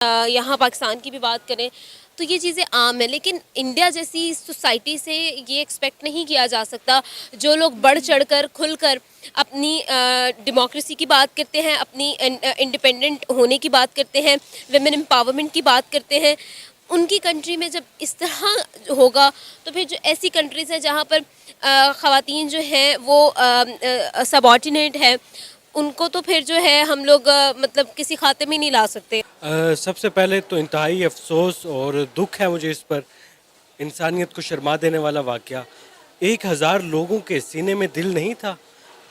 यहाँ पाकिस्तान की भी बात करें तो ये चीज़ें आम है, लेकिन इंडिया जैसी सोसाइटी से ये एक्सपेक्ट नहीं किया जा सकता। जो लोग बढ़ चढ़कर खुलकर अपनी डेमोक्रेसी की बात करते हैं, अपनी इंडिपेंडेंट होने की बात करते हैं, वेमेन एम्पावरमेंट की बात करते हैं, उनकी कंट्री में जब इस तरह होगा तो फिर जो ऐसी कंट्रीज़ हैं जहाँ पर ख़वातीन जो हैं वो सबऑर्डिनेट है, उनको तो फिर जो है हम लोग मतलब किसी खाते में नहीं ला सकते। सबसे पहले तो इंतहाई अफसोस और दुख है मुझे इस पर, इंसानियत को शर्मा देने वाला वाक़या। 1000 लोगों के सीने में दिल नहीं था?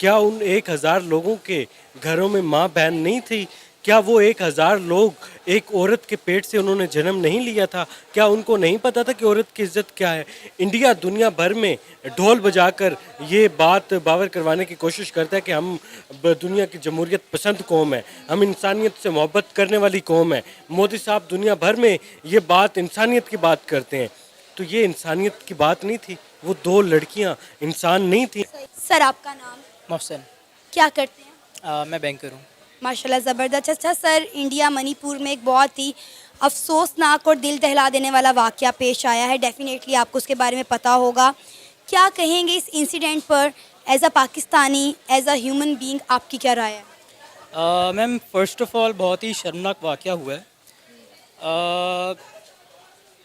क्या उन 1000 लोगों के घरों में माँ बहन नहीं थी? क्या वो 1000 लोग एक औरत के पेट से उन्होंने जन्म नहीं लिया था? क्या उनको नहीं पता था कि औरत की इज़्ज़त क्या है? इंडिया दुनिया भर में ढोल बजाकर ये बात बावर करवाने की कोशिश करता है कि हम दुनिया की जमहूरियत पसंद कौम है, हम इंसानियत से मोहब्बत करने वाली कौम है। मोदी साहब दुनिया भर में ये बात इंसानियत की बात करते हैं, तो ये इंसानियत की बात नहीं थी। वो 2 लड़कियां इंसान नहीं थी। सर आपका नाम? मोहसिन। क्या करते हैं? मैं बैंकर हूँ। माशाल्लाह ज़बरदस्त। अच्छा सर, इंडिया मणिपुर में एक बहुत ही अफसोसनाक और दिल दहला देने वाला वाक़या पेश आया है। डेफिनेटली आपको उसके बारे में पता होगा। क्या कहेंगे इस इंसिडेंट पर? As a Pakistani, as a human being, आपकी क्या राय है? मैम फ़र्स्ट ऑफ़ ऑल बहुत ही शर्मनाक वाक़या हुआ है।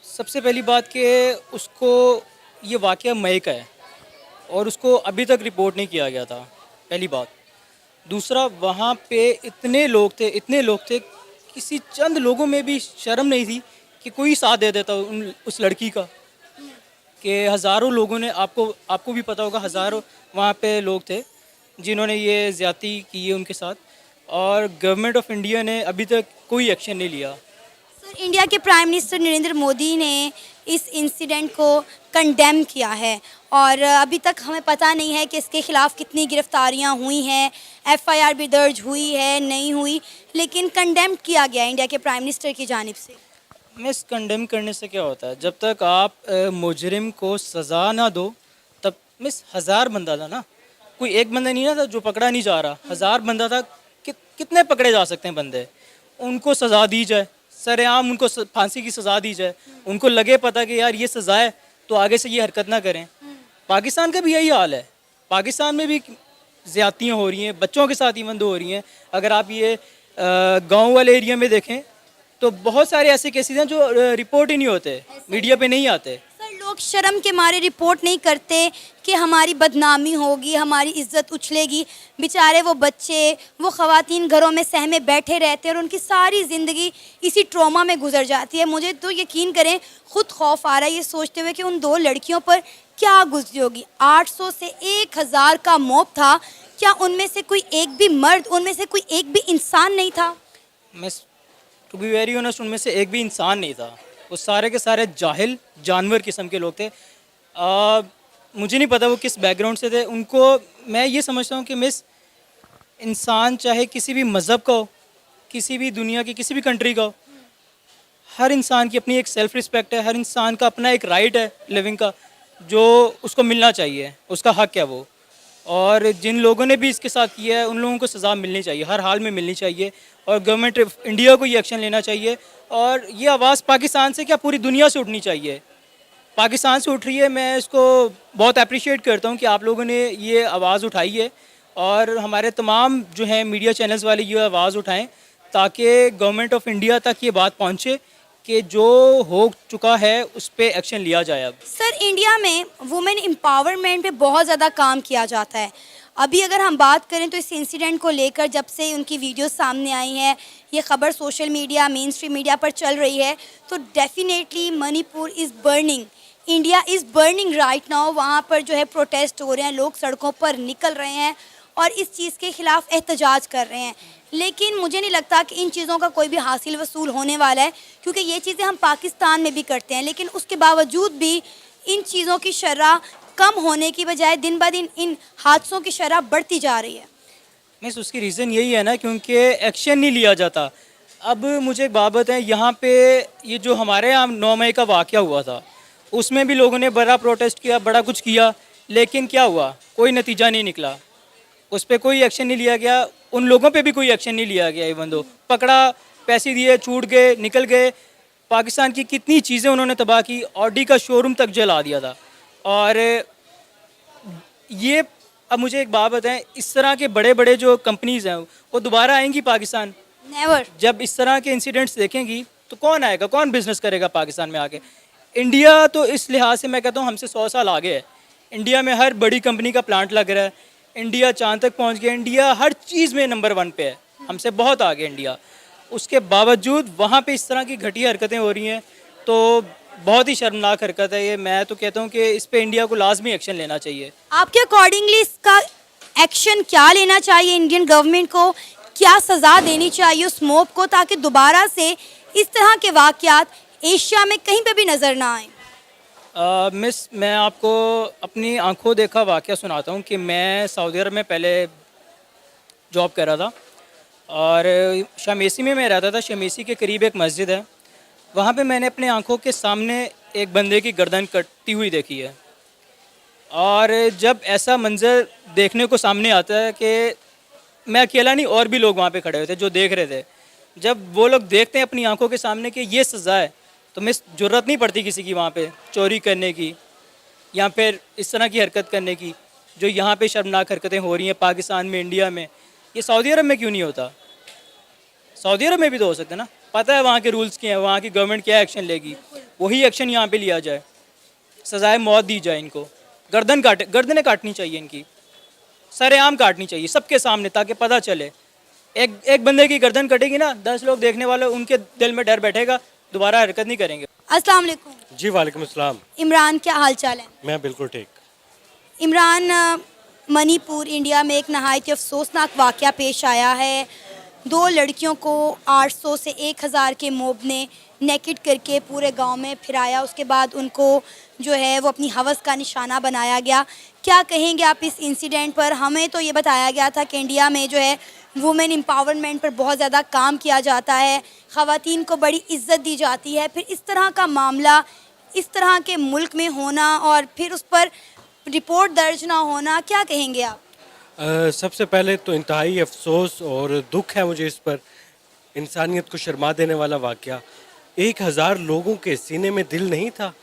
सबसे पहली बात कि उसको ये वाक़या मई का है और उसको अभी तक रिपोर्ट नहीं किया गया था, पहली बात। दूसरा, वहाँ पे इतने लोग थे, किसी चंद लोगों में भी शर्म नहीं थी कि कोई साथ दे देता उस लड़की का, कि हज़ारों लोगों ने, आपको भी पता होगा, हज़ारों वहाँ पे लोग थे जिन्होंने ये ज़्यादती की है उनके साथ, और गवर्नमेंट ऑफ इंडिया ने अभी तक कोई एक्शन नहीं लिया। सर, इंडिया के प्राइम मिनिस्टर नरेंद्र मोदी ने इस इंसिडेंट को कंडेम किया है और अभी तक हमें पता नहीं है कि इसके ख़िलाफ़ कितनी गिरफ्तारियां हुई हैं, एफआईआर भी दर्ज हुई है, नहीं हुई, लेकिन कंडेम किया गया है इंडिया के प्राइम मिनिस्टर की जानिब से। मिस कंडेम करने से क्या होता है? जब तक आप मुजरिम को सज़ा ना दो, तब मिस 1000 बंदा था ना, कोई एक बंदा नहीं ना था जो पकड़ा नहीं जा रहा, 1000 बंदा था। कितने पकड़े जा सकते हैं बंदे? उनको सज़ा दी जाए, सरेआम उनको फांसी की सज़ा दी जाए, उनको लगे पता कि यार ये सज़ा है तो आगे से ये हरकत ना करें। पाकिस्तान का भी यही हाल है, पाकिस्तान में भी ज़्यादतियाँ हो रही हैं, बच्चों के साथ इवन दो हो रही हैं। अगर आप ये गांव वाले एरिया में देखें तो बहुत सारे ऐसे केसेस हैं जो रिपोर्ट ही नहीं होते, मीडिया पे नहीं आते। सर, लोग शर्म के मारे रिपोर्ट नहीं करते कि हमारी बदनामी होगी, हमारी इज्जत उछलेगी। बेचारे वो बच्चे, वो ख़वातीन घरों में सहमे बैठे रहते हैं और उनकी सारी ज़िंदगी इसी ट्रॉमा में गुजर जाती है। मुझे तो यकीन करें, खुद खौफ आ रहा है ये सोचते हुए कि उन 2 लड़कियों पर क्या गुजरी होगी। 800 से 1000 का मॉब था, क्या उनमें से कोई एक भी मर्द, उनमें से कोई एक भी इंसान नहीं था? मैं टू बी वेरी ऑनेस्ट, उनमें से एक भी इंसान नहीं था। वो सारे के सारे जाहिल जानवर किस्म के लोग थे। मुझे नहीं पता वो किस बैकग्राउंड से थे। उनको मैं ये समझता हूँ कि मिस, इंसान चाहे किसी भी मज़हब का हो, किसी भी दुनिया की किसी भी कंट्री का हो, हर इंसान की अपनी एक सेल्फ़ रिस्पेक्ट है, हर इंसान का अपना एक राइट है लिविंग का, जो उसको मिलना चाहिए, उसका हक़ है वो। और जिन लोगों ने भी इसके साथ किया है उन लोगों को सज़ा मिलनी चाहिए, हर हाल में मिलनी चाहिए, और गवर्नमेंट ऑफ इंडिया को ये एक्शन लेना चाहिए। और ये आवाज़ पाकिस्तान से क्या पूरी दुनिया से उठनी चाहिए। पाकिस्तान से उठ रही है, मैं इसको बहुत अप्रिशिएट करता हूँ कि आप लोगों ने ये आवाज़ उठाई है, और हमारे तमाम जो हैं मीडिया चैनल्स वाले ये आवाज़ उठाएं ताकि गवर्नमेंट ऑफ इंडिया तक ये बात पहुँचे कि जो हो चुका है उस पर एक्शन लिया जाए। अब सर, इंडिया में वुमेन एम्पावरमेंट पे बहुत ज़्यादा काम किया जाता है। अभी अगर हम बात करें तो इस इंसिडेंट को लेकर जब से उनकी वीडियोस सामने आई हैं, ये ख़बर social media, main stream media पर चल रही है, तो definitely Manipur is burning, India is burning right now. वहाँ पर जो है प्रोटेस्ट हो रहे हैं, लोग सड़कों पर निकल रहे हैं और इस चीज़ के ख़िलाफ़ एहतजाज कर रहे हैं। लेकिन मुझे नहीं लगता कि इन चीज़ों का कोई भी हासिल वसूल होने वाला है, क्योंकि ये चीज़ें हम पाकिस्तान में भी करते हैं, लेकिन उसके बावजूद भी इन चीज़ों की शरह कम होने की बजाय दिन ब दिन इन हादसों की शरह बढ़ती जा रही है। मिस, उसकी रीज़न यही है ना, क्योंकि एक्शन नहीं लिया जाता। अब मुझे एक बात है, यहाँ पे ये जो हमारे यहाँ 9 मई का वाक़या हुआ था, उसमें भी लोगों ने बड़ा प्रोटेस्ट किया, बड़ा कुछ किया, लेकिन क्या हुआ? कोई नतीजा नहीं निकला, उस पर कोई एक्शन नहीं लिया गया, उन लोगों पे भी कोई एक्शन नहीं लिया गया। इवन दो पकड़ा पैसे दिए, छूट गए, निकल गए। पाकिस्तान की कितनी चीज़ें उन्होंने तबाह की, ऑडी का शोरूम तक जला दिया था। और ये अब मुझे एक बात बताएं, इस तरह के बड़े बड़े जो कंपनीज़ हैं वो दोबारा आएंगी पाकिस्तान? नेवर। जब इस तरह के इंसिडेंट्स देखेंगी तो कौन आएगा, कौन बिजनेस करेगा पाकिस्तान में आके? इंडिया तो इस लिहाज से मैं कहता हूँ हमसे 100 साल आगे है। इंडिया में हर बड़ी कंपनी का प्लांट लग रहा है, इंडिया चांद तक पहुँच गया, इंडिया हर चीज़ में नंबर 1 पे है, हमसे बहुत आगे इंडिया। उसके बावजूद वहाँ पे इस तरह की घटिया हरकतें हो रही हैं, तो बहुत ही शर्मनाक हरकत है ये। मैं तो कहता हूँ कि इस पे इंडिया को लाजमी एक्शन लेना चाहिए। आपके अकॉर्डिंगली इसका एक्शन क्या लेना चाहिए इंडियन गवर्नमेंट को? क्या सज़ा देनी चाहिए उस मॉब को, ताकि दोबारा से इस तरह के वाक़यात एशिया में कहीं पे भी नज़र ना आए? मिस, मैं आपको अपनी आंखों देखा वाक़या सुनाता हूँ कि मैं सऊदी अरब में पहले जॉब कर रहा था और शमेसी में मैं रहता था। शमेसी के करीब एक मस्जिद है, वहाँ पे मैंने अपने आंखों के सामने एक बंदे की गर्दन कटती हुई देखी है। और जब ऐसा मंजर देखने को सामने आता है कि मैं अकेला नहीं, और भी लोग वहाँ पे खड़े हुए थे जो देख रहे थे। जब वो लोग देखते हैं अपनी आंखों के सामने कि ये सज़ा है, तो मिस ज़रूरत नहीं पड़ती किसी की वहाँ पे चोरी करने की या फिर इस तरह की हरकत करने की जो यहाँ पे शर्मनाक हरकतें हो रही हैं पाकिस्तान में, इंडिया में। ये सऊदी अरब में क्यों नहीं होता? सऊदी अरब में भी तो हो सकता है ना। पता है वहाँ के रूल्स क्या हैं, वहाँ की गवर्नमेंट क्या एक्शन लेगी, वही एक्शन यहाँ पे लिया जाए, सजाए मौत दी जाए इनको। गर्दनें काटनी चाहिए इनकी, सरेआम काटनी चाहिए सबके सामने, ताकि पता चले। एक बंदे की गर्दन कटेगी ना, 10 लोग देखने वाले, उनके दिल में डर बैठेगा, दोबारा हरकत नहीं करेंगे। अस्सलाम वालेकुम। जी वालेकुम अस्सलाम। इमरान, क्या हाल चाल है? मैं बिल्कुल ठीक। इमरान, मणिपुर इंडिया में एक नहायत अफसोसनाक वाक़या पेश आया है। 2 लड़कियों को 800 से 1000 के मॉब ने नेकेड करके पूरे गांव में फिराया। उसके बाद उनको जो है वो अपनी हवस का निशाना बनाया गया। क्या कहेंगे आप इस इंसिडेंट पर? हमें तो ये बताया गया था कि इंडिया में जो है वुमेन एम्पावरमेंट पर बहुत ज़्यादा काम किया जाता है, ख़वातीन को बड़ी इज़्ज़त दी जाती है। फिर इस तरह का मामला इस तरह के मुल्क में होना और फिर उस पर रिपोर्ट दर्ज ना होना, क्या कहेंगे आप? सबसे पहले तो इंतहाई अफसोस और दुख है मुझे इस पर। इंसानियत को शर्मा देने वाला वाक़या। 1000 लोगों के सीने में दिल नहीं था?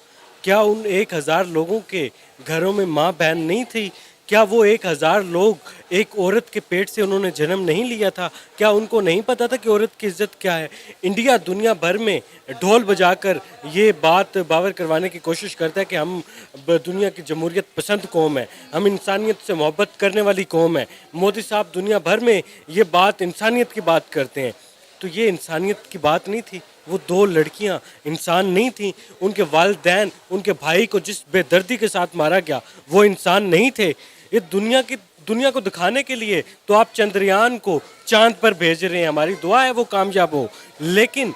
क्या उन 1000 लोगों के घरों में माँ बहन नहीं थी? क्या वो 1000 लोग एक औरत के पेट से उन्होंने जन्म नहीं लिया था? क्या उनको नहीं पता था कि औरत की इज़्ज़त क्या है? इंडिया दुनिया भर में ढोल बजाकर ये बात बावर करवाने की कोशिश करता है कि हम दुनिया की जमहूरियत पसंद कौम है, हम इंसानियत से मोहब्बत करने वाली कौम है। मोदी साहब दुनिया भर में ये बात इंसानियत की बात करते हैं, तो ये इंसानियत की बात नहीं थी। वो 2 लड़कियां इंसान नहीं थी। उनके वालिदैन, उनके भाई को जिस बेदर्दी के साथ मारा गया, वो इंसान नहीं थे। ये दुनिया को दिखाने के लिए तो आप चंद्रयान को चांद पर भेज रहे हैं, हमारी दुआ है वो कामयाब हो। लेकिन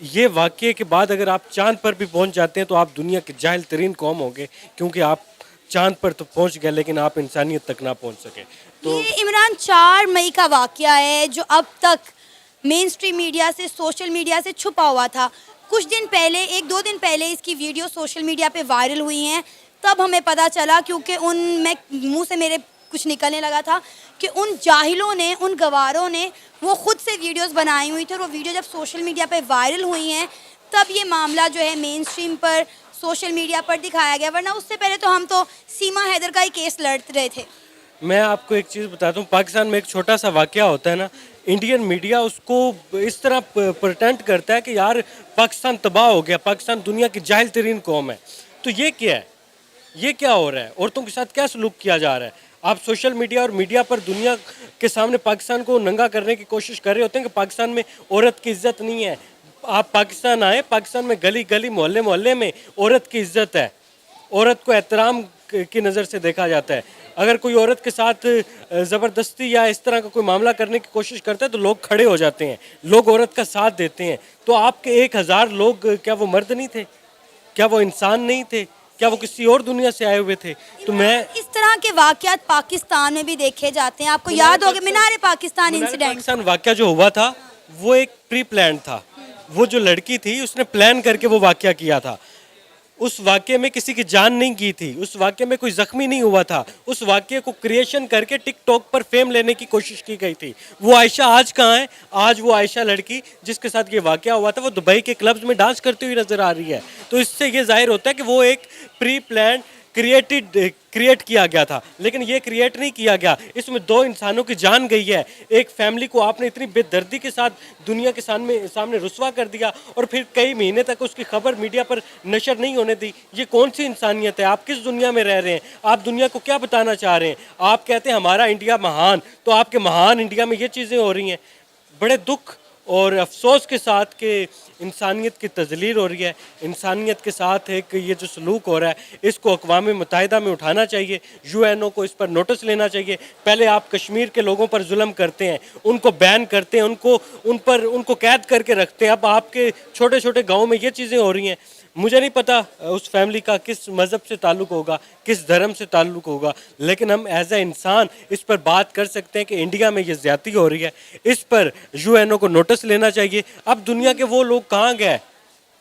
ये वाक़ये के बाद अगर आप चांद पर भी पहुंच जाते हैं तो आप दुनिया के जाहिल तरीन कौम होंगे, क्योंकि आप चांद पर तो पहुंच गए लेकिन आप इंसानियत तक ना पहुंच सके। तो ये इमरान 4 मई का वाक़या है जो अब तक मेन स्ट्रीम मीडिया से, सोशल मीडिया से छुपा हुआ था। कुछ दिन पहले, 1-2 दिन पहले इसकी वीडियो सोशल मीडिया पे वायरल हुई हैं, तब हमें पता चला, क्योंकि मैं मुंह से मेरे कुछ निकलने लगा था कि उन जाहिलों ने, उन गवारों ने वो खुद से वीडियोस बनाई हुई थी, और वो वीडियो जब सोशल मीडिया पे वायरल हुई हैं तब ये मामला जो है मेन स्ट्रीम पर, सोशल मीडिया पर दिखाया गया। वरना उससे पहले तो हम तो सीमा हैदर का ही केस लड़ रहे थे। मैं आपको एक चीज़ बताता हूँ, पाकिस्तान में एक छोटा सा वाक़या होता है ना, इंडियन मीडिया उसको इस तरह प्रटेंड करता है कि यार पाकिस्तान तबाह हो गया, पाकिस्तान दुनिया की जाहिल तरीन कौम है। तो ये क्या है? ये क्या हो रहा है? औरतों के साथ क्या सलूक किया जा रहा है? आप सोशल मीडिया और मीडिया पर दुनिया के सामने पाकिस्तान को नंगा करने की कोशिश कर रहे होते हैं कि पाकिस्तान में औरत की इज्जत नहीं है। आप पाकिस्तान आए, पाकिस्तान में गली गली, मोहल्ले मोहल्ले में औरत की इज्जत है, औरत को एहतराम की नज़र से देखा जाता है। अगर कोई औरत के साथ ज़बरदस्ती या इस तरह का कोई मामला करने की कोशिश करता है तो लोग खड़े हो जाते हैं, लोग औरत का साथ देते हैं। तो आपके 1000 लोग, क्या वो मर्द नहीं थे? क्या वो इंसान नहीं थे? क्या वो किसी और दुनिया से आए हुए थे? तो मैं इस तरह के वाक़यात पाकिस्तान में भी देखे जाते हैं। आपको याद होगा मीनार पाकिस्तान इंसिडेंट? पाकिस्तान वाक़या जो हुआ था वो एक प्री प्लान था। वो जो लड़की थी उसने प्लान करके वो वाक़या किया था। उस वाक़ये में किसी की जान नहीं गई थी, उस वाक़ये में कोई ज़ख्मी नहीं हुआ था, उस वाक़ये को क्रिएशन करके टिकटॉक पर फेम लेने की कोशिश की गई थी। वो आयशा आज कहाँ है? आज वो आयशा लड़की जिसके साथ ये वाक़या हुआ था वो दुबई के क्लब्स में डांस करती हुई नज़र आ रही है। तो इससे ये ज़ाहिर होता है कि वो एक प्री प्लान क्रिएट किया गया था, लेकिन ये क्रिएट नहीं किया गया। इसमें दो इंसानों की जान गई है। एक फैमिली को आपने इतनी बेदर्दी के साथ दुनिया के सामने रुस्वा कर दिया और फिर कई महीने तक उसकी खबर मीडिया पर नशर नहीं होने दी। ये कौन सी इंसानियत है? आप किस दुनिया में रह रहे हैं? आप दुनिया को क्या बताना चाह रहे हैं? आप कहते हैं हमारा इंडिया महान, तो आपके महान इंडिया में ये चीज़ें हो रही हैं। बड़े दुख और अफसोस के साथ कि इंसानियत की तजलील हो रही है, इंसानियत के साथ एक ये जो सलूक हो रहा है, इसको अक़वाम मुत्तहिदा में उठाना चाहिए, यूएनओ को इस पर नोटिस लेना चाहिए। पहले आप कश्मीर के लोगों पर जुल्म करते हैं, उनको बैन करते हैं, उनको कैद करके रखते हैं। अब आपके छोटे छोटे गाँव में ये चीज़ें हो रही हैं। मुझे नहीं पता उस फैमिली का किस मज़हब से ताल्लुक़ होगा, किस धर्म से ताल्लुक़ होगा, लेकिन हम एज ए इंसान इस पर बात कर सकते हैं कि इंडिया में ये ज़्यादती हो रही है, इस पर यूएनओ को नोटिस लेना चाहिए। अब दुनिया के वो लोग कहाँ गए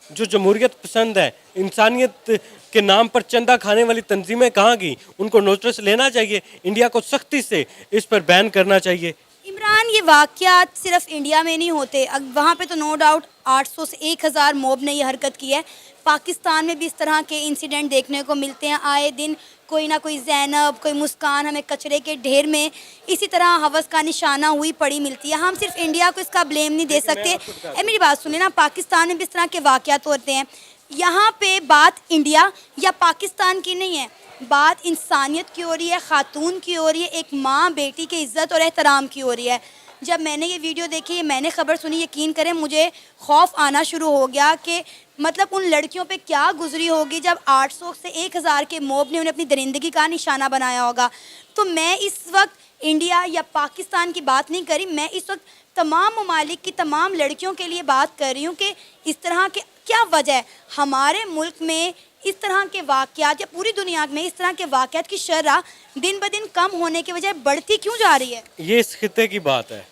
जो जमहूरियत पसंद है? इंसानियत के नाम पर चंदा खाने वाली तंजीमें कहाँ गई? उनको नोटिस लेना चाहिए। इंडिया को सख्ती से इस पर बैन करना चाहिए। इमरान, ये वाक़यात सिर्फ इंडिया में नहीं होते, वहाँ पे तो नो डाउट 800 से 1000 मॉब ने ये हरकत की है। पाकिस्तान में भी इस तरह के इंसिडेंट देखने को मिलते हैं आए दिन। कोई ना कोई ज़ैनब, कोई मुस्कान हमें कचरे के ढेर में इसी तरह हवस का निशाना हुई पड़ी मिलती है। हम सिर्फ इंडिया को इसका ब्लेम नहीं दे सकते। मेरी बात सुनिए ना, पाकिस्तान में भी इस तरह के वाक़यात होते हैं। यहाँ पे बात इंडिया या पाकिस्तान की नहीं है, बात इंसानियत की हो रही है, ख़ातून की हो रही है, एक माँ बेटी की इज़्ज़त और एहतराम की हो रही है। जब मैंने ये वीडियो देखी, मैंने ख़बर सुनी, यकीन करें मुझे खौफ आना शुरू हो गया कि मतलब उन लड़कियों पे क्या गुजरी होगी जब 800 से 1000 के मॉब ने उन्हें अपनी दरिंदगी का निशाना बनाया होगा। तो मैं इस वक्त इंडिया या पाकिस्तान की बात नहीं करी, मैं इस वक्त तमाम ममालिक की तमाम लड़कियों के लिए बात कर रही हूँ कि इस तरह के क्या वजह है हमारे मुल्क में इस तरह के वाक़यात या पूरी दुनिया में इस तरह के वाक़यात की शरह दिन ब दिन कम होने के बजाय बढ़ती क्यों जा रही है? ये इस खित्ते की बात है।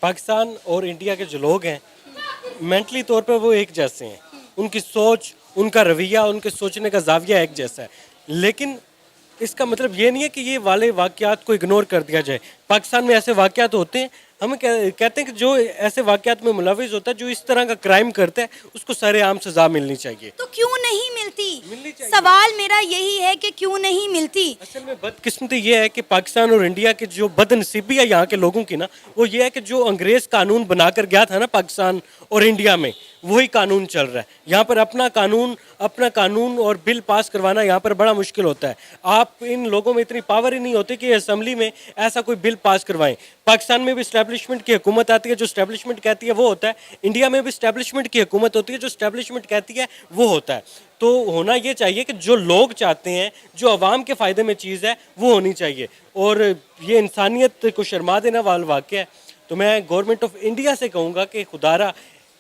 पाकिस्तान और इंडिया के जो लोग हैं मेंटली तौर पर वो एक जैसे हैं, उनकी सोच, उनका रवैया, उनके सोचने का जाविया एक जैसा है, लेकिन इसका मतलब ये नहीं है कि ये वाले वाक़यात को इग्नोर कर दिया जाए। पाकिस्तान में ऐसे वाक़यात होते हैं, हम कहते हैं कि जो ऐसे वाक़यात में मुलविस होता है, जो इस तरह का क्राइम करता है, उसको सरेआम सज़ा मिलनी चाहिए। तो क्यों नहीं मिलती? मिलनी चाहिए। सवाल मेरा यही है कि क्यों नहीं मिलती? असल में बदकिस्मती ये है कि पाकिस्तान और इंडिया की जो बदनसीबी है यहाँ के लोगों की ना, वो ये है कि जो अंग्रेज़ कानून बनाकर गया था ना पाकिस्तान और इंडिया में, वही कानून चल रहा है। यहाँ पर अपना कानून और बिल पास करवाना यहाँ पर बड़ा मुश्किल होता है। आप इन लोगों में इतनी पावर ही नहीं होती कि असेंबली में ऐसा कोई बिल पास करवाएं। पाकिस्तान में भी इस्टेब्लिशमेंट की हुकूमत आती है, जो इस्टेब्लिशमेंट कहती है वो होता है। इंडिया में भी इस्टेब्लिशमेंट की हुकूमत होती है, जो इस्टेब्लिशमेंट कहती है वो होता है। तो होना ये चाहिए कि जो लोग चाहते हैं, जो आवाम के फ़ायदे में चीज़ है, वो होनी चाहिए। और ये इंसानियत को शर्मा देने वाला वाक़या है। तो मैं गवर्नमेंट ऑफ इंडिया से कहूँगा कि खुदारा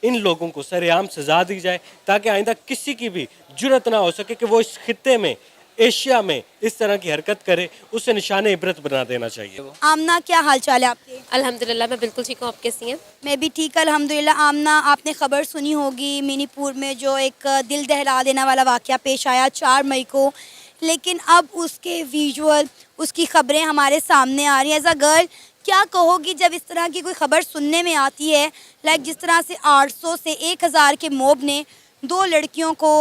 इन लोगों को सरेआम सज़ा दी जाए, ताकि आइंदा किसी की भी जुर्रत ना हो सके कि वो इस खित्ते में, एशिया में इस तरह की हरकत करे। उसे निशाने इबरत बना देना चाहिए। आमना, क्या हाल चाल है आपके? अल्हम्दुलिल्लाह मैं बिल्कुल ठीक हूँ, आप कैसी हैं? मैं भी ठीक, अल्हम्दुलिल्लाह। आमना, आपने ख़बर सुनी होगी मिनीपुर में जो एक दिल दहला देने वाला वाक़या पेश आया 4 मई को, लेकिन अब उसके विजुअल, उसकी ख़बरें हमारे सामने आ रही हैं। एज अ गर्ल क्या कहोगी जब इस तरह की कोई ख़बर सुनने में आती है? लाइक जिस तरह से 800 से 1000 के मॉब ने 2 लड़कियों को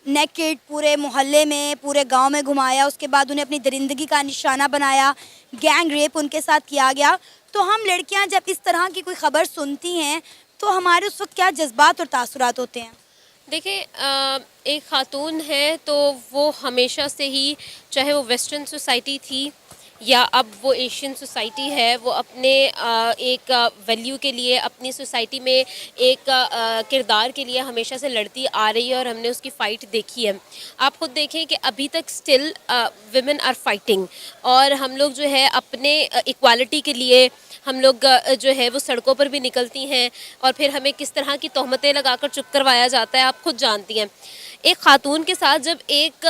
नेकेड पूरे मोहल्ले में, पूरे गांव में घुमाया, उसके बाद उन्हें अपनी दरिंदगी का निशाना बनाया, गैंग रेप उनके साथ किया गया। तो हम लड़कियां जब इस तरह की कोई ख़बर सुनती हैं तो हमारे उस वक्त क्या जज्बात और तासुरात होते हैं? देखिए, एक ख़ातून है तो वो हमेशा से ही, चाहे वो वेस्टर्न सोसाइटी थी या अब वो एशियन सोसाइटी है, वो अपने एक वैल्यू के लिए, अपनी सोसाइटी में एक किरदार के लिए हमेशा से लड़ती आ रही है और हमने उसकी फ़ाइट देखी है। आप खुद देखें कि अभी तक स्टिल विमेन आर फाइटिंग, और हम लोग जो है अपने इक्वालिटी के लिए हम लोग जो है वो सड़कों पर भी निकलती हैं, और फिर हमें किस तरह की तोहमतें लगाकर चुप करवाया जाता है, आप खुद जानती हैं। एक ख़ातून के साथ जब एक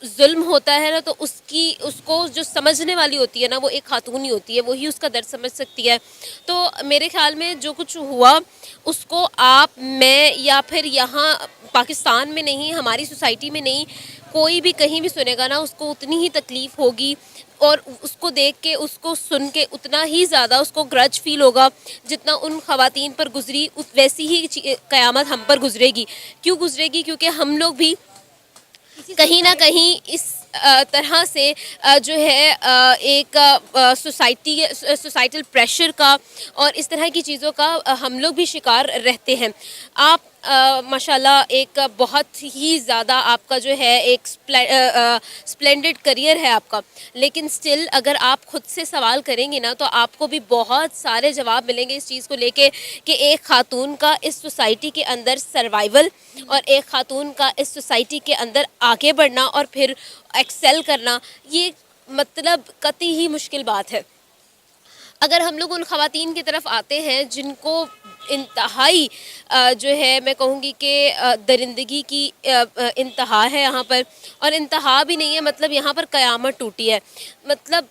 जुल्म होता है ना, तो उसको जो समझने वाली होती है ना, वो एक ख़ातून ही होती है, वही उसका दर्द समझ सकती है। तो मेरे ख़्याल में जो कुछ हुआ उसको आप, मैं या फिर यहाँ पाकिस्तान में नहीं, हमारी सोसाइटी में नहीं, कोई भी कहीं भी सुनेगा ना उसको उतनी ही तकलीफ़ होगी और उसको देख के, उसको सुन के उतना ही ज़्यादा उसको ग्रज फील होगा जितना उन ख़वातीन पर गुजरी, वैसी ही क़यामत हम पर गुजरेगी। क्यों गुजरेगी? क्योंकि हम लोग भी कहीं ना कहीं इस तरह से जो है एक सोसाइटल प्रेशर का और इस तरह की चीज़ों का हम लोग भी शिकार रहते हैं। आप माशाल्लाह एक बहुत ही ज़्यादा आपका जो है एक स्प्लेंडेड करियर है आपका, लेकिन स्टिल अगर आप खुद से सवाल करेंगी ना तो आपको भी बहुत सारे जवाब मिलेंगे इस चीज़ को लेके कि एक ख़ातून का इस सोसाइटी के अंदर सर्वाइवल और एक ख़ातून का इस सोसाइटी के अंदर आगे बढ़ना और फिर एक्सेल करना, ये मतलब कतई ही मुश्किल बात है। अगर हम लोग उन ख़वातीन की तरफ आते हैं जिनको इंतहाई जो है मैं कहूँगी कि दरिंदगी की इंतहा है यहाँ पर, और इंतहा भी नहीं है, मतलब यहाँ पर क़यामत टूटी है। मतलब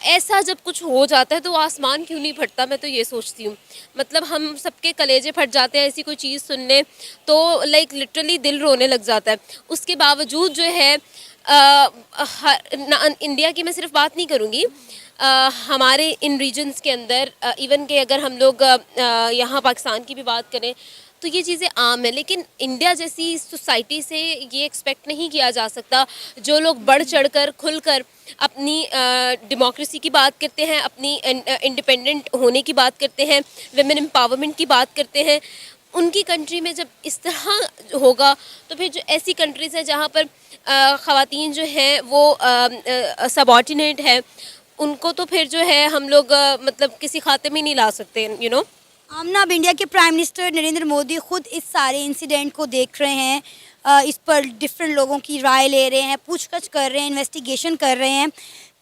ऐसा जब कुछ हो जाता है तो आसमान क्यों नहीं फटता, मैं तो ये सोचती हूँ। मतलब हम सबके कलेजे फट जाते हैं ऐसी कोई चीज़ सुनने, तो लाइक लिटरली दिल रोने लग जाता है। उसके बावजूद जो है इंडिया की मैं सिर्फ बात नहीं करूँगी, हमारे इन रीजन्स के अंदर इवन के अगर हम लोग यहाँ पाकिस्तान की भी बात करें तो ये चीज़ें आम है, लेकिन इंडिया जैसी सोसाइटी से ये एक्सपेक्ट नहीं किया जा सकता। जो लोग बढ़ चढ़कर खुलकर अपनी डेमोक्रेसी की बात करते हैं, अपनी इंडिपेंडेंट होने की बात करते हैं, विमेन एम्पावरमेंट की बात करते हैं, उनकी कंट्री में जब इस तरह होगा तो फिर जो ऐसी कंट्रीज़ हैं जहाँ पर ख़वातीन जो हैं वो सबऑर्डिनेट है, उनको तो फिर जो है हम लोग मतलब किसी खाते में नहीं ला सकते, यू नो। आमना, अब इंडिया के प्राइम मिनिस्टर नरेंद्र मोदी खुद इस सारे इंसिडेंट को देख रहे हैं, इस पर डिफरेंट लोगों की राय ले रहे हैं, पूछताछ कर रहे हैं, इन्वेस्टिगेशन कर रहे हैं।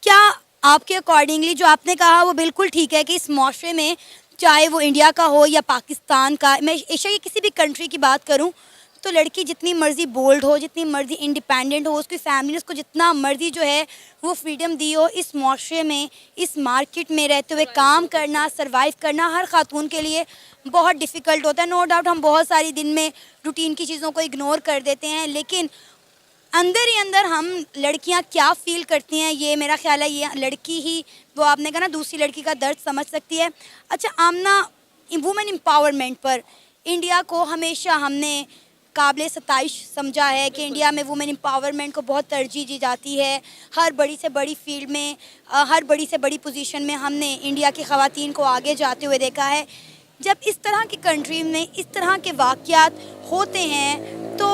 क्या आपके अकॉर्डिंगली जो आपने कहा वो बिल्कुल ठीक है कि इस माशरे में, चाहे वो इंडिया का हो या पाकिस्तान का, मैं एशिया की किसी भी कंट्री की बात करूं, तो लड़की जितनी मर्ज़ी बोल्ड हो, जितनी मर्ज़ी इंडिपेंडेंट हो, उसकी फैमिली ने उसको जितना मर्ज़ी जो है वो फ्रीडम दी हो, इस माशरे में, इस मार्केट में रहते हुए काम करना, सर्वाइव करना हर खातून के लिए बहुत डिफ़िकल्ट होता है। नो डाउट हम बहुत सारी दिन में रूटीन की चीज़ों को इग्नोर कर देते हैं, लेकिन अंदर ही अंदर हम लड़कियां क्या फ़ील करती हैं, ये मेरा ख्याल है ये लड़की ही, वो आपने कहा ना, दूसरी लड़की का दर्द समझ सकती है। अच्छा आमना, वुमेन एम्पावरमेंट पर इंडिया को हमेशा हमने काबिल सताइश समझा है कि इंडिया में वुमेन एम्पावरमेंट को बहुत तरजीह दी जाती है। हर बड़ी से बड़ी फील्ड में, हर बड़ी से बड़ी पोजीशन में हमने इंडिया की ख़वातीन को आगे जाते हुए देखा है। जब इस तरह की कंट्री में इस तरह के वाक़यात होते हैं तो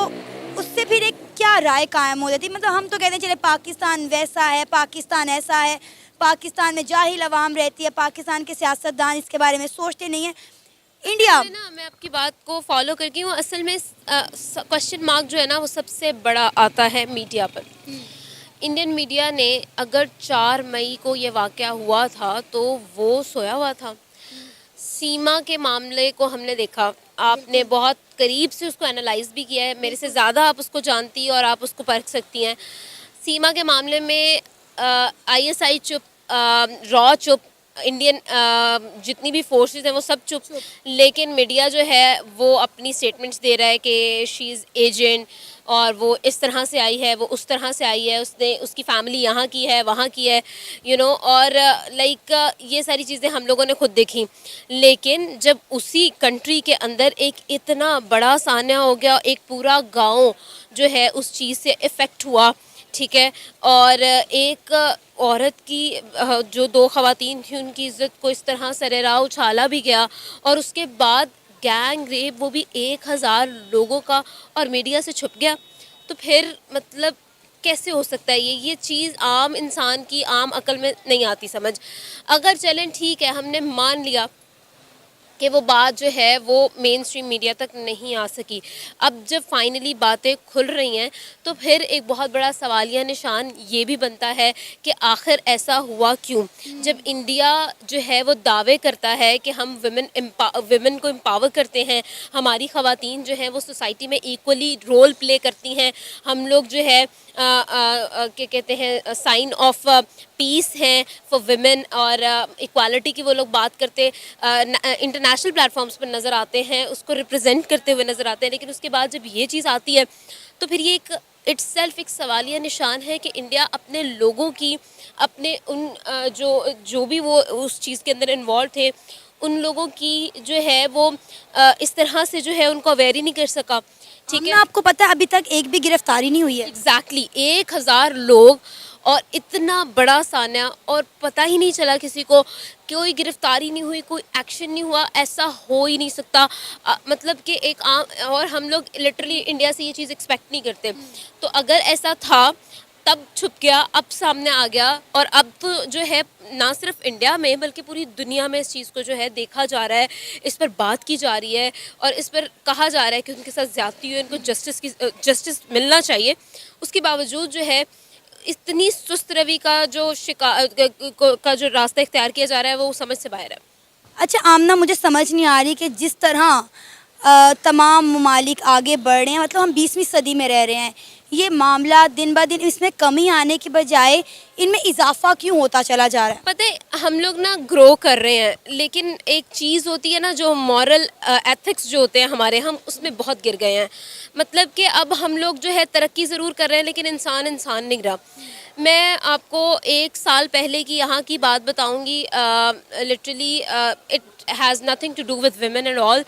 उससे फिर एक क्या राय कायम हो जाती है? मतलब हम तो कहते हैं चले पाकिस्तान वैसा है, पाकिस्तान ऐसा है, पाकिस्तान में जाहिल अवाम रहती है, पाकिस्तान के सियासतदान इसके बारे में सोचते नहीं हैं। इंडिया ना, मैं आपकी बात को फॉलो करके हूँ। असल में क्वेश्चन मार्क जो है ना वो सबसे बड़ा आता है मीडिया पर। इंडियन मीडिया ने अगर 4 मई को ये वाक़या हुआ था तो वो सोया हुआ था। सीमा के मामले को हमने देखा, आपने बहुत करीब से उसको एनालाइज भी किया है, मेरे से ज़्यादा आप उसको जानती हैं और आप उसको परख सकती हैं। सीमा के मामले में ISI चुप, रॉ चुप, इंडियन जितनी भी फोर्सेस हैं वो सब चुप, लेकिन मीडिया जो है वो अपनी स्टेटमेंट्स दे रहा है कि शी इज़ एजेंट और वो इस तरह से आई है, वो उस तरह से आई है, उसने उसकी फैमिली यहाँ की है, वहाँ की है, यू नो। और लाइक ये सारी चीज़ें हम लोगों ने खुद देखी, लेकिन जब उसी कंट्री के अंदर एक इतना बड़ा सान्या हो गया, एक पूरा गाँव जो है उस चीज़ से इफ़ेक्ट हुआ, ठीक है, और एक औरत की जो 2 ख़वातीन थी उनकी इज़्ज़त को इस तरह सरेराह उछाला भी गया, और उसके बाद गैंग रेप वो भी 1000 लोगों का, और मीडिया से छुप गया। तो फिर मतलब कैसे हो सकता है ये चीज़ आम इंसान की आम अकल में नहीं आती समझ। अगर चलें ठीक है, हमने मान लिया कि वो बात जो है वो मेन स्ट्रीम मीडिया तक नहीं आ सकी, अब जब फाइनली बातें खुल रही हैं तो फिर एक बहुत बड़ा सवालिया निशान ये भी बनता है कि आखिर ऐसा हुआ क्यों। जब इंडिया जो है वो दावे करता है कि हम विमेन को एम्पावर करते हैं, हमारी ख़वातीन जो हैं वो सोसाइटी में इक्वली रोल प्ले करती हैं, हम लोग जो है क्या कहते हैं साइन ऑफ पीस हैं फॉर विमेन और इक्वालिटी की वो लोग बात करते, इंटरनेशनल प्लेटफॉर्म्स पर नज़र आते हैं, उसको रिप्रेजेंट करते हुए नज़र आते हैं, लेकिन उसके बाद जब ये चीज़ आती है तो फिर ये एक इट्सेल्फ एक सवालिया निशान है कि इंडिया अपने लोगों की, अपने उन जो भी वो उस चीज़ के अंदर इन्वॉल्व थे, उन लोगों की जो है वो इस तरह से जो है उनको अवेयर ही नहीं कर सका। ठीक है, आमना, आपको पता है अभी तक एक भी गिरफ्तारी नहीं हुई है। एग्जैक्टली 1000 लोग और इतना बड़ा सान्या, और पता ही नहीं चला किसी को, कोई गिरफ्तारी नहीं हुई, कोई एक्शन नहीं हुआ। ऐसा हो ही नहीं सकता। मतलब कि एक आम, और हम लोग लिटरली इंडिया से ये चीज़ एक्सपेक्ट नहीं करते। तो अगर ऐसा था तब छुप गया, अब सामने आ गया, और अब तो जो है ना सिर्फ इंडिया में बल्कि पूरी दुनिया में इस चीज़ को जो है देखा जा रहा है, इस पर बात की जा रही है, और इस पर कहा जा रहा है कि उनके साथ ज़्यादती हुई, उनको जस्टिस मिलना चाहिए। उसके बावजूद जो है इतनी सुस्त रवि का जो का जो रास्ता इख्तियार किया जा रहा है वो समझ से बाहर है। अच्छा आमना, मुझे समझ नहीं आ रही कि जिस तरह तमाम ममालिक आगे बढ़ रहे हैं, मतलब हम 20वीं सदी में रह रहे हैं, ये मामला दिन ब दिन इसमें कमी आने की बजाय इनमें इजाफा क्यों होता चला जा रहा है? पता है हम लोग ना ग्रो कर रहे हैं, लेकिन एक चीज़ होती है ना जो मॉरल एथिक्स जो होते हैं हमारे, हम उसमें बहुत गिर गए हैं। मतलब कि अब हम लोग जो है तरक्की ज़रूर कर रहे हैं लेकिन इंसान नहीं रहा। मैं आपको 1 साल पहले की यहाँ की बात बताऊँगी। Literally it has nothing to do with women and all,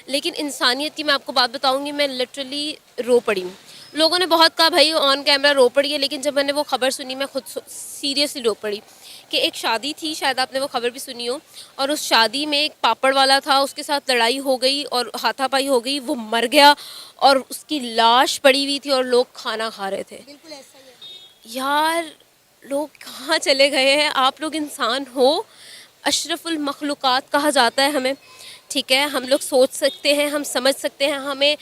लेकिन इंसानियत की मैं आपको बात बताऊँगी। मैं लिटरली रो पड़ी हूँ। लोगों ने बहुत कहा भाई ऑन कैमरा रो पड़ी है, लेकिन जब मैंने वो खबर सुनी मैं खुद सीरियसली रो पड़ी। कि एक शादी थी, शायद आपने वो खबर भी सुनी हो, और उस शादी में एक पापड़ वाला था, उसके साथ लड़ाई हो गई और हाथापाई हो गई, वो मर गया और उसकी लाश पड़ी हुई थी और लोग खाना खा रहे थे। बिल्कुल ऐसा ही है। यार लोग कहाँ चले गए हैं? आप लोग इंसान हो, अशरफुल मखलूक़ात कहा जाता है हमें। ठीक है, हम लोग सोच सकते हैं, हम समझ सकते हैं, हमें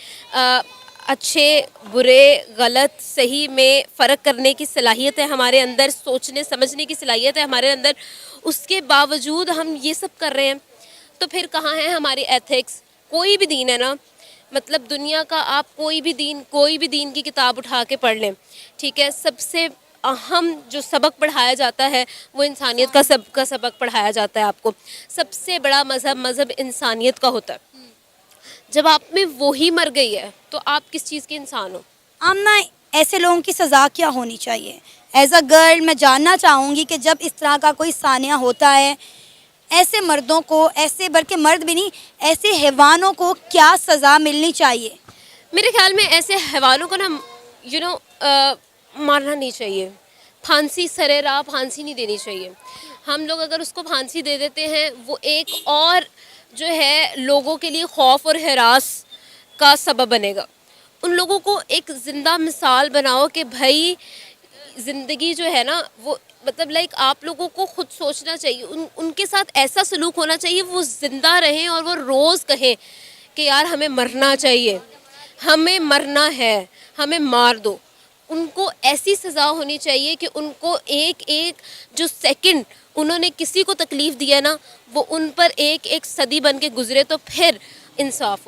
अच्छे बुरे गलत सही में फ़र्क करने की सलाहियत है हमारे अंदर, सोचने समझने की सलाहियत है हमारे अंदर। उसके बावजूद हम ये सब कर रहे हैं, तो फिर कहाँ है हमारी एथिक्स? कोई भी दीन है ना, मतलब दुनिया का आप कोई भी दीन की किताब उठा के पढ़ लें, ठीक है, सबसे अहम जो सबक पढ़ाया जाता है वो इंसानियत का सबक पढ़ाया जाता है आपको। सबसे बड़ा मज़हब इंसानियत का होता है। जब आप में वो ही मर गई है तो आप किस चीज़ के इंसान हो? आमना, ऐसे लोगों की सज़ा क्या होनी चाहिए? एज अ गर्ल मैं जानना चाहूँगी कि जब इस तरह का कोई सानिया होता है, ऐसे मर्दों को, ऐसे बल्कि मर्द भी नहीं, ऐसे हैवानों को क्या सज़ा मिलनी चाहिए? मेरे ख्याल में ऐसे हैवानों को ना मारना नहीं चाहिए। फांसी सरेराह फांसी नहीं देनी चाहिए। हम लोग अगर उसको फांसी दे देते हैं, वो एक और जो है लोगों के लिए खौफ और हरास का सबब बनेगा। उन लोगों को एक ज़िंदा मिसाल बनाओ कि भाई ज़िंदगी जो है ना वो, मतलब लाइक आप लोगों को खुद सोचना चाहिए, उनके साथ ऐसा सलूक होना चाहिए वो ज़िंदा रहें और वो रोज़ कहें कि यार हमें मरना चाहिए, हमें मरना है, हमें मार दो। उनको ऐसी सज़ा होनी चाहिए कि उनको एक एक जो सेकंड उन्होंने किसी को तकलीफ़ दिया ना, वो उन पर एक एक सदी बन के गुज़रे, तो फिर इंसाफ होगा।